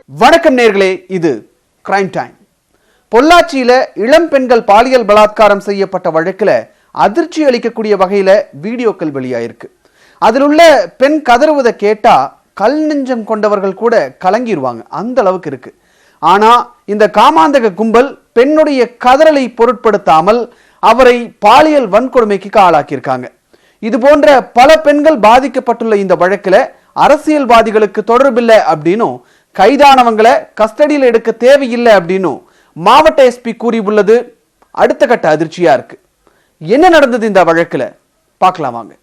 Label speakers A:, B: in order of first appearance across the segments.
A: வணக்கம் நேர்களே, இது கிரைம் டைம். பொள்ளாச்சியில இளம் பெண்கள் பாலியல் பலாத்காரம் செய்யப்பட்ட வழக்கில் அதிர்ச்சி அளிக்கக்கூடிய வகையில வீடியோக்கள் வெளியாயிருக்கு. அதில் உள்ள பெண் கதறுவதை கேட்டா கல் நெஞ்சம் கொண்டவர்கள் கூட கலங்கிடுவாங்க, அந்த அளவுக்கு இருக்கு. ஆனா இந்த காமாந்தக கும்பல் பெண்ணுடைய கதறலை பொருட்படுத்தாமல் அவரை பாலியல் வன்கொடுமைக்கு ஆளாக்கியிருக்காங்க. இது போன்ற பல பெண்கள் பாதிக்கப்பட்டுள்ள இந்த வழக்கில் அரசியல்வாதிகளுக்கு தொடர்பில்லை அப்படின்னும் கைதானவங்களை கஸ்டடியில் எடுக்க தேவையில்லை அப்படின்னு மாவட்ட எஸ்பி கூறியுள்ளது அடுத்த கட்ட அதிர்ச்சியா இருக்கு. என்ன நடந்தது இந்த வழக்குல பார்க்கலாம் வாங்க.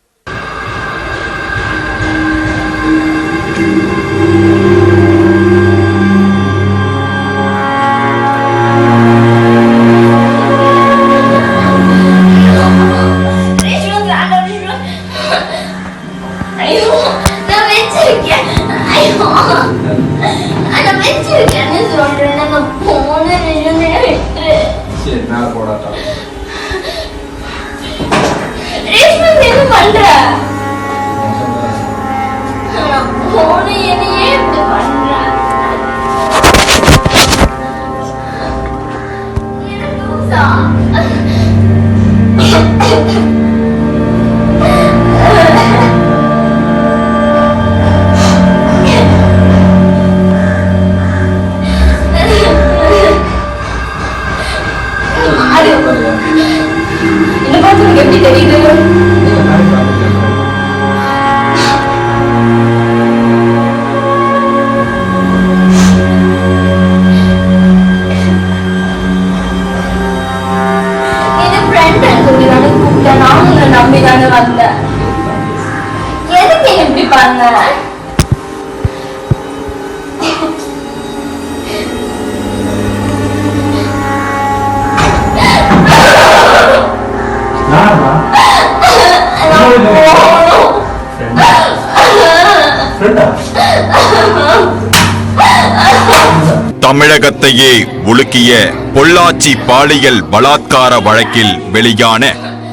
B: தமிழகத்தையே உலுக்கிய பொள்ளாச்சி பாலியல் பலாத்கார வழக்கில் வெளியான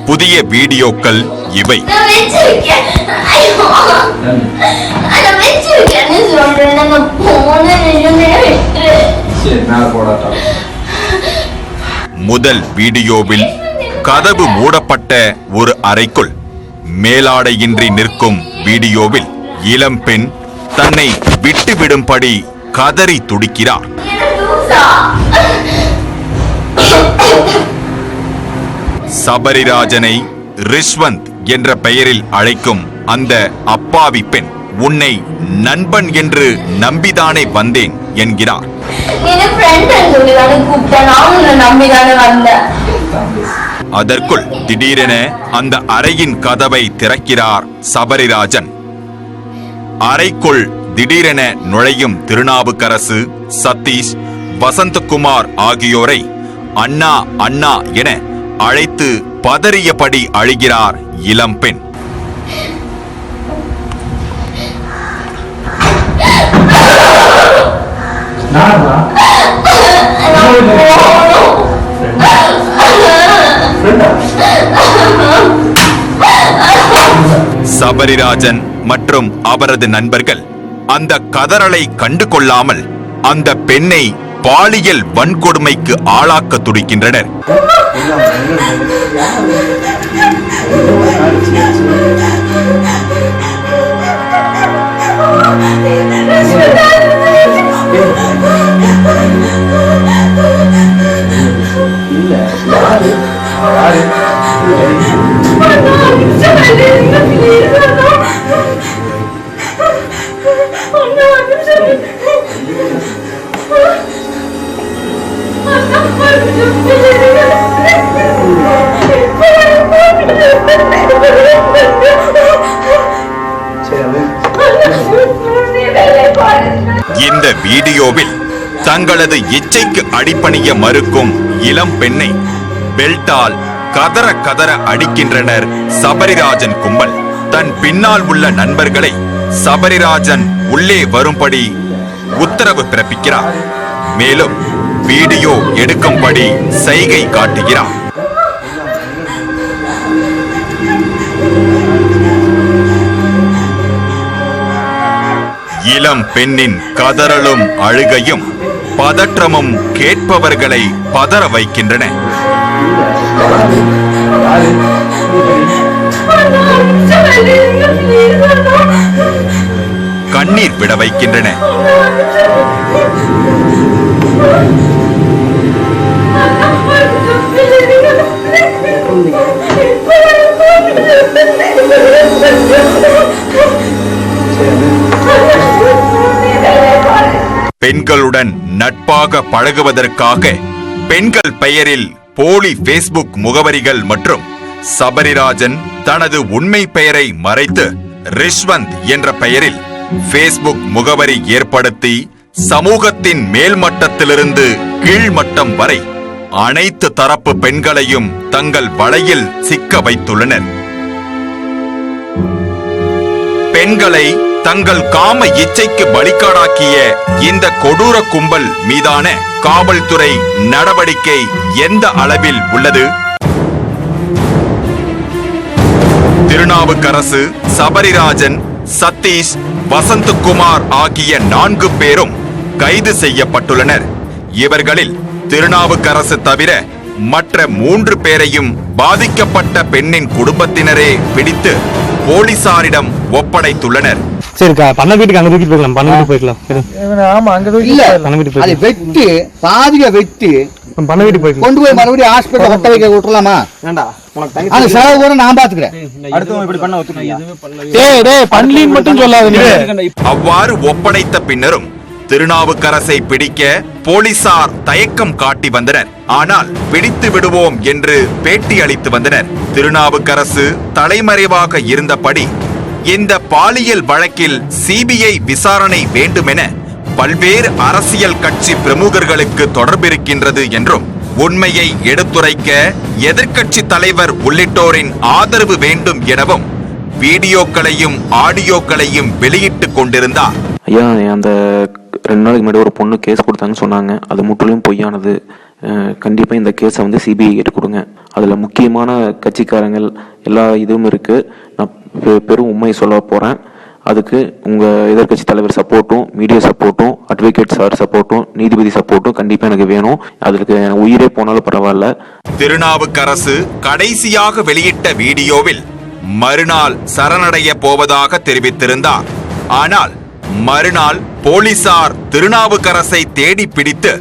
B: புதிய வீடியோக்கள் இவை. முதல் வீடியோவில் கதவு மூடப்பட்ட ஒரு அறைக்குள் மேலாடையின்றி நிற்கும் வீடியோவில் இளம் பெண் தன்னை விட்டுவிடும்படி கதறி துடிக்கிறார். சபரிராஜனை ரிஷ்வந்த் என்ற பெயரில் அழைக்கும் அந்த அப்பாவி பெண், உன்னை நண்பன் என்று நம்பிதானே வந்தேன் என்கிறார். அதற்குள் திடீரென அந்த அறையின் கதவை திறக்கிறார் சபரிராஜன். அறைக்குள் திடீரென நுழையும் திருநாவுக்கரசு, சதீஷ், வசந்தகுமார் ஆகியோரை அண்ணா அண்ணா என அழைத்து பதறியபடி அழுகிறார் இளம் பெண். சபரிராஜன் மற்றும் அவரது நண்பர்கள் அந்த கதறலை கண்டு கொள்ளாமல் அந்த பெண்ணை பாலியல் வன்கொடுமைக்கு ஆளாக்க துடிக்கின்றனர். இந்த வீடியோவில் தங்களது இச்சைக்கு அடிபணிய மறுக்கும் இளம் பெண்ணை பெல்ட்டால் கதற கதற அடிக்கின்றனர் சபரிராஜன் கும்பல். தன் பின்னால் உள்ள நண்பர்களை சபரிராஜன் உள்ளே வரும்படி உத்தரவு பிறப்பிக்கிறார். மேலும் வீடியோ எடுக்கும்படி சைகை காட்டுகிறார். இளம் பெண்ணின் கதறலும் அழுகையும் பதற்றமும் கேட்பவர்களை பதற வைக்கின்றன. கண்ணீர் விட வைக்கின்றன. பெண்களுடன் நட்பாக பழகுவதற்காக பெண்கள் பெயரில் போலி பேஸ்புக் முகவரிகள் மற்றும் சபரிராஜன் தனது உண்மை பெயரை மறைத்து ரிஷ்வந்த் என்ற பெயரில் பேஸ்புக் முகவரி ஏற்படுத்தி சமூகத்தின் மேல்மட்டத்திலிருந்து கீழ்மட்டம் வரை அனைத்து தரப்பு பெண்களையும் தங்கள் வலையில் சிக்க வைத்துள்ளனர். பெண்களை தங்கள் காம இச்சைக்கு பலிக்காடாக்கிய இந்த கொடூர கும்பல் மீதான காவல்துறை நடவடிக்கை எந்த அளவில் உள்ளது? திருநாவுக்கரசு, சபரிராஜன், சதீஷ், வசந்தகுமார் ஆகிய 4 பேரும் கைது செய்யப்பட்டுள்ளனர். இவர்களில் திருநாவுக்கரசு தவிர மற்ற 3 பேரையும் பாதிக்கப்பட்ட பெண்ணின் குடும்பத்தினரே பிடித்து போலீசாரிடம் ஒப்படைத்துள்ளனர்.
C: சரிக்கா, பண்ண வீட்டுக்கு அங்க தூக்கிட்டு போய்க்கலாம். பண்ண வீட்டுக்கு போய்க்கலாம்.
D: ஆமா, அங்க இல்ல, பண்ண வீட்டுக்கு போய் வெட்டி பாதிய வெட்டி பண்ண வீட்டுக்கு போய் கொண்டு போய் மறுபடியும் ஹாஸ்பிடல் ஒட்ட வைக்க விட்டுறலாமா? வேண்டா, அந்த செலவு கூட நான் பாத்துக்கிறேன். அடுத்து இப்படி பண்ண ஒத்துக்கிறியா? டேய் டேய், பண்ணலின்னு மட்டும் சொல்லாதீங்க.
B: அவ்வாறு ஒப்படைத்த பின்னரும் திருநாவுக்கரசை பிடிக்க போலீசார் தயக்கம் காட்டி வந்தனர். ஆனால் பிடித்து விடுவோம் என்று பேட்டி அளித்து வந்தனர். திருநாவுக்கரசு தலைமறைவாக இருந்தபடி இந்த பாலியல் வழக்கில் சிபிஐ விசாரணை வேண்டுமென பல்வேறு அரசியல் கட்சி பிரமுகர்களுக்கு தொடர்பிருக்கின்றது என்றும் உண்மையை எடுத்துரைக்க எதிர்க்கட்சி தலைவர் உள்ளிட்டோரின் ஆதரவு வேண்டும் எனவும் வீடியோக்களையும் ஆடியோக்களையும் வெளியிட்டுக் கொண்டிருந்தார்.
E: ஐயா, அந்த 2 நாளைக்கு முன்னாடி ஒரு பொண்ணு கேஸ் கொடுத்தாங்கன்னு சொன்னாங்க. அது முற்றிலும் பொய்யானது. கண்டிப்பாக இந்த கேஸை வந்து சிபிஐ கிட்ட கொடுங்க. அதில் முக்கியமான கட்சிக்காரங்கள் எல்லா இதுவும் இருக்குது. நான் பெரும் உண்மையை சொல்ல போகிறேன். அதுக்கு உங்கள் எதிர்கட்சி தலைவர் சப்போர்ட்டும், மீடியா சப்போர்ட்டும், அட்வொகேட் சார் சப்போர்ட்டும், நீதிபதி சப்போர்ட்டும் கண்டிப்பாக எனக்கு வேணும். அதுக்கு உயிரே போனாலும் பரவாயில்ல.
B: திருநாவுக்கரசு கடைசியாக வெளியிட்ட வீடியோவில் மறுநாள் சரணடைய போவதாக தெரிவித்திருந்தார். ஆனால் மறுநாள் போலீசார் திருநாவுக்கரசை தேடி பிடித்து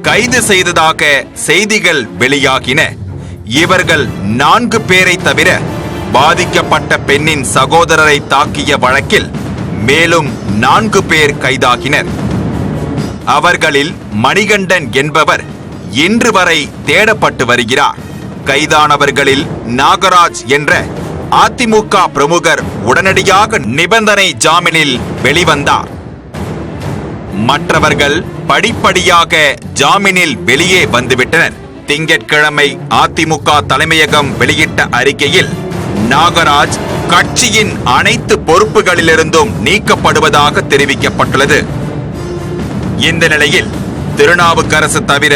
B: கைது செய்ததாக செய்திகள் வெளியாகின. இவர்கள் 4 பேரை தவிர பாதிக்கப்பட்ட பெண்ணின் சகோதரரை தாக்கிய வழக்கில் மேலும் 4 பேர் கைதாகினர். அவர்களில் மணிகண்டன் என்பவர் இன்று வரை தேடப்பட்டு வருகிறார். கைதானவர்களில் நாகராஜ் என்ற அதிமுக பிரமுகர் உடனடியாக நிபந்தனை ஜாமீனில் வெளிவந்தார். மற்றவர்கள் படிப்படியாக ஜாமீனில் வெளியே வந்துவிட்டனர். திங்கட்கிழமை அதிமுக தலைமையகம் வெளியிட்ட அறிக்கையில் நாகராஜ் கட்சியின் அனைத்து பொறுப்புகளிலிருந்தும் நீக்கப்படுவதாக தெரிவிக்கப்பட்டுள்ளது. இந்த நிலையில் திருநாவுக்கரசு தவிர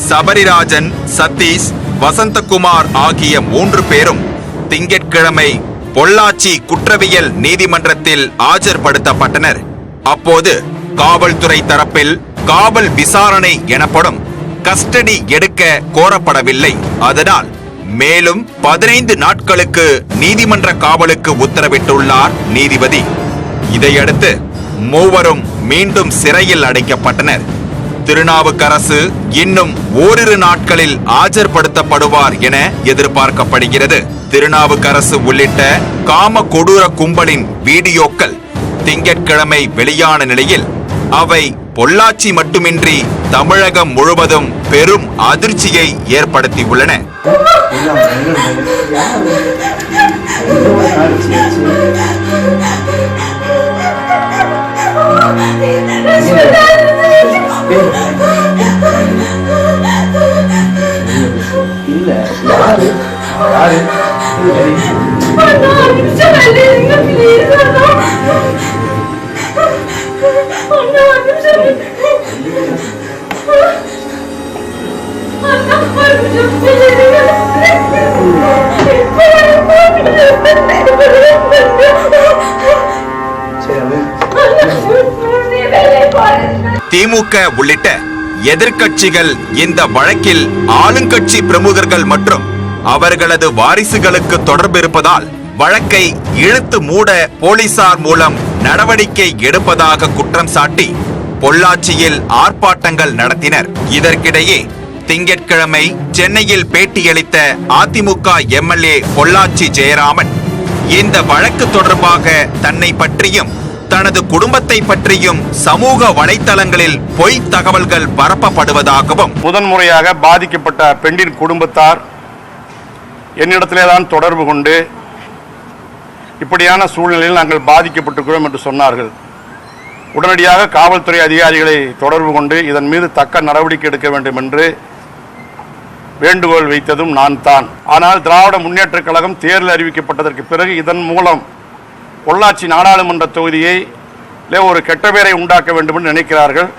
B: சபரிராஜன், சதீஷ், வசந்தகுமார் ஆகிய 3 பேரும் திங்கட்கிழமை பொள்ளாச்சி குற்றவியல் நீதிமன்றத்தில் ஆஜர்படுத்தப்பட்டனர். அப்போது காவல்துறை தரப்பில் காவல் விசாரணை எனப்படும் கஸ்டடி எடுக்க கோரப்படவில்லை. அதனால் மேலும் 15 நாட்களுக்கு நீதிமன்ற காவலுக்கு உத்தரவிட்டுள்ளார் நீதிபதி. இதையடுத்து மூவரும் மீண்டும் சிறையில் அடைக்கப்பட்டனர். திருநாவுக்கரசு இன்னும் ஓரிரு நாட்களில் ஆஜர்படுத்தப்படுவார் என எதிர்பார்க்கப்படுகிறது. திருநாவுக்கரசு உள்ளிட்ட காம கொடூர கும்பலின் வீடியோக்கள் திங்கட்கிழமை வெளியான நிலையில் அவை பொள்ளாச்சி மட்டுமின்றி தமிழகம் முழுவதும் பெரும் அதிர்ச்சியை ஏற்படுத்தியுள்ளன.
F: சரி
B: திமுக உள்ளிட்ட எதிர்க்கட்சிகள் இந்த வழக்கில் ஆளுங்கட்சி பிரமுகர்கள் மற்றும் அவர்களது வாரிசுகளுக்கு தொடர்பு இருப்பதால் வழக்கை இழுத்து மூட போலீசார் மூலம் நடவடிக்கை எடுப்பதாக குற்றம் சாட்டி பொள்ளாச்சியில் ஆர்ப்பாட்டங்கள் நடத்தினர். இதற்கிடையே திங்கட்கிழமை சென்னையில் பேட்டியளித்த அதிமுக எம்எல்ஏ பொள்ளாச்சி ஜெயராமன் இந்த வழக்கு தொடர்பாக தன்னை பற்றியும் தனது குடும்பத்தை பற்றியும் சமூக வலைத்தளங்களில் பொய் தகவல்கள் பரப்பப்படுவதாகவும்,
F: முதன்முறையாக பாதிக்கப்பட்ட பெண்ணின் குடும்பத்தார் என்னிடத்திலேதான் தொடர்பு கொண்டு இப்படியான சூழ்நிலையில் நாங்கள் பாதிக்கப்பட்டிருக்கிறோம் என்று சொன்னார்கள். உடனடியாக காவல்துறை அதிகாரிகளை தொடர்பு கொண்டு இதன் மீது தக்க நடவடிக்கை எடுக்க வேண்டும் என்று வேண்டுகோள் வைத்ததும் நான் தான். ஆனால் திராவிட முன்னேற்றக் கழகம் தேர்தல் அறிவிக்கப்பட்டதற்கு பிறகு இதன் மூலம் பொள்ளாச்சி நாடாளுமன்ற தொகுதியை ஒரு கெட்ட பெயரை உண்டாக்க வேண்டும் என்று நினைக்கிறார்கள்.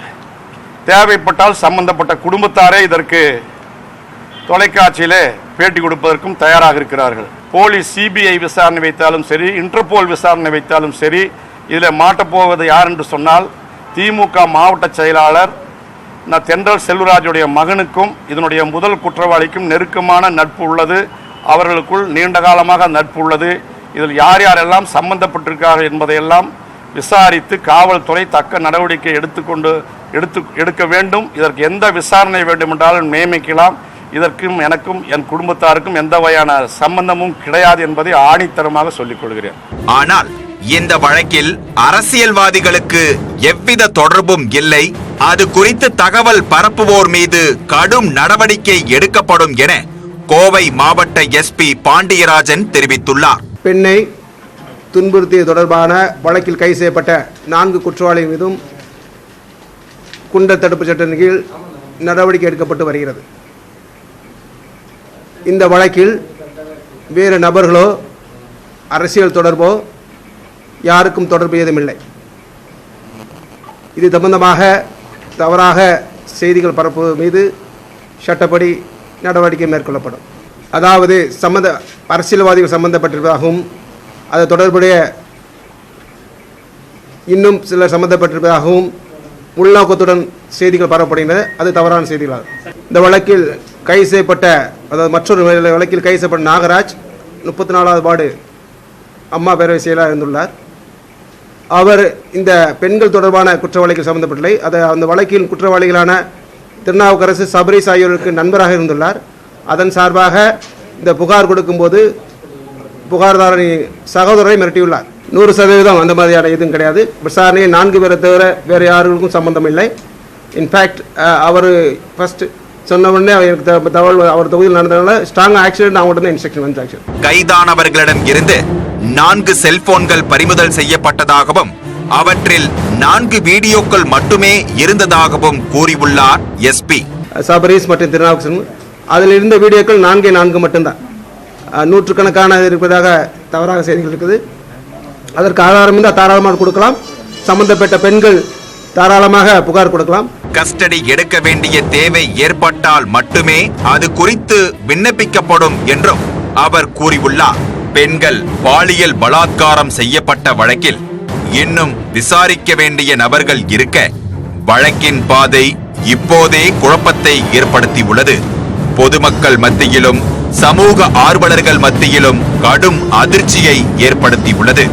F: தேவைப்பட்டால் சம்பந்தப்பட்ட குடும்பத்தாரே இதற்கு தொலைக்காட்சியிலே பேட்டி கொடுப்பதற்கும் தயாராக இருக்கிறார்கள். போலீஸ் சிபிஐ விசாரணை வைத்தாலும் சரி, இன்டர்போல் விசாரணை வைத்தாலும் சரி, இதில் மாட்டப்போவது யார் என்று சொன்னால் திமுக மாவட்ட செயலாளர் தென்றல் செல்வராஜுடைய மகனுக்கும் இதனுடைய முதல் குற்றவாளிக்கும் நெருக்கமான நட்பு உள்ளது. அவர்களுக்குள் நீண்ட காலமாக நட்பு உள்ளது. இதில் யார் யாரெல்லாம் சம்பந்தப்பட்டிருக்கார்கள் என்பதையெல்லாம் விசாரித்து காவல்துறை தக்க நடவடிக்கை எடுக்க வேண்டும். இதற்கு எந்த விசாரணை வேண்டும் என்றாலும் நியமிக்கலாம். இதற்கும் எனக்கும் என் குடும்பத்தாருக்கும் எந்த வகையான சம்பந்தமும் கிடையாது என்பதை ஆணித்தரமாக சொல்லிக் கொள்கிறேன்.
B: ஆனால் இந்த வழக்கில் அரசியல்வாதிகளுக்கு எவ்வித தொடர்பும் இல்லை. அது குறித்து தகவல் பரப்புவோர் மீது கடும் நடவடிக்கை எடுக்கப்படும் என கோவை மாவட்ட எஸ்பி பாண்டியராஜன் தெரிவித்துள்ளார்.
G: பெண்ணை துன்புறுத்திய தொடர்பான வழக்கில் கைது செய்யப்பட்ட 4 குற்றவாளிகள் மீதும் குண்டர் தடுப்பு சட்டத்தின் கீழ் நடவடிக்கை எடுக்கப்பட்டு வருகிறது. இந்த வழக்கில் வேறு நபர்களோ அரசியல் தொடர்போ யாருக்கும் தொடர்பு ஏதுமில்லை. இது சம்பந்தமாக தவறாக செய்திகள் பரப்புவது மீது சட்டப்படி நடவடிக்கை மேற்கொள்ளப்படும். அதாவது அரசியல்வாதிகள் சம்பந்தப்பட்டிருப்பதாகவும் அது தொடர்புடைய இன்னும் சிலர் சம்பந்தப்பட்டிருப்பதாகவும் உள்நோக்கத்துடன் செய்திகள் பரப்பப்படுகின்றன. அது தவறான செய்திகளாகும். இந்த வழக்கில் கைது செய்யப்பட்ட, அதாவது மற்றொரு வழக்கில் கைது செய்யப்பட்ட நாகராஜ் 34வது வார்டு அம்மா பேரவை செயலாளர் இருந்துள்ளார். அவர் இந்த பெண்கள் தொடர்பான குற்றவாளிகள் சம்பந்தப்பட்டலை. அந்த வழக்கில் குற்றவாளிகளான திருநாவுக்கரசு, சபரீஸ் ஆகியோருக்கு நண்பராக இருந்துள்ளார். அதன் சார்பாக இந்த புகார் கொடுக்கும்போது புகார்தாரனை சகோதரரை மிரட்டியுள்ளார். 100% அந்த மாதிரியான எதுவும் கிடையாது. விசாரணையை 4 பேரை தவிர வேறு யாருக்கும் சம்பந்தம் இல்லை. இன்ஃபேக்ட் அவர் ஃபர்ஸ்ட் சொன்ன உடனே எனக்கு தகவல் அவர் தொகுதியில் நடந்ததுனால ஸ்ட்ராங் ஆக்சிடென்ட் அவங்கள்ட்ட இன்ஸ்ட்ரக்ஷன் வந்து ஆக்ஷன்.
B: கைதானவர்களிடம் இருந்து 4 செல்போன்கள் பறிமுதல் செய்யப்பட்டதாகவும் அவற்றில் 4 வீடியோக்கள் மட்டுமே இருந்ததாகவும் கூறியுள்ளார் எஸ்பி.
G: சபரீஸ் மற்றும் திருநாவுக்கரசன் அதில் இருந்த வீடியோக்கள் 4 மட்டும்தான். 100கணக்கான இருப்பதாக தவறாக செய்திகள் இருக்குது. அதற்கு ஆதாரம் இருந்தால் தாராளமாக கொடுக்கலாம். சம்பந்தப்பட்ட பெண்கள் தாராளமாக புகார் கொடுக்கலாம்.
B: கஸ்டடி எடுக்க வேண்டிய தேவை ஏற்பட்டால் மட்டுமே அது குறித்து விண்ணப்பிக்கப்படும் என்றும் அவர் கூறியுள்ளார். பெண்கள் பாலியல் பலாத்காரம் செய்யப்பட்ட வழக்கில் இன்னும் விசாரிக்க வேண்டிய நபர்கள் இருக்க வழக்கின் பாதை இப்போதே குழப்பத்தை ஏற்படுத்தியுள்ளது. பொதுமக்கள் மத்தியிலும் சமூக ஆர்வலர்கள் மத்தியிலும் கடும் அதிர்ச்சியை ஏற்படுத்தியுள்ளது.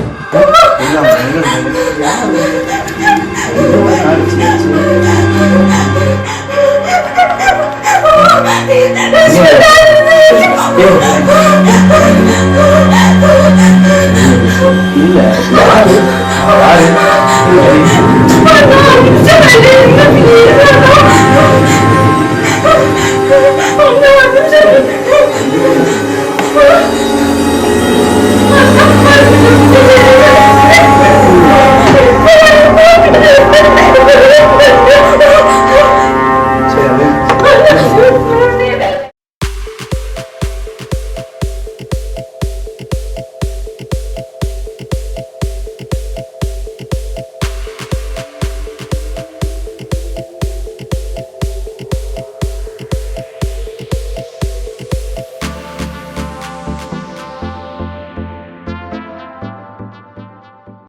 H: இல்ல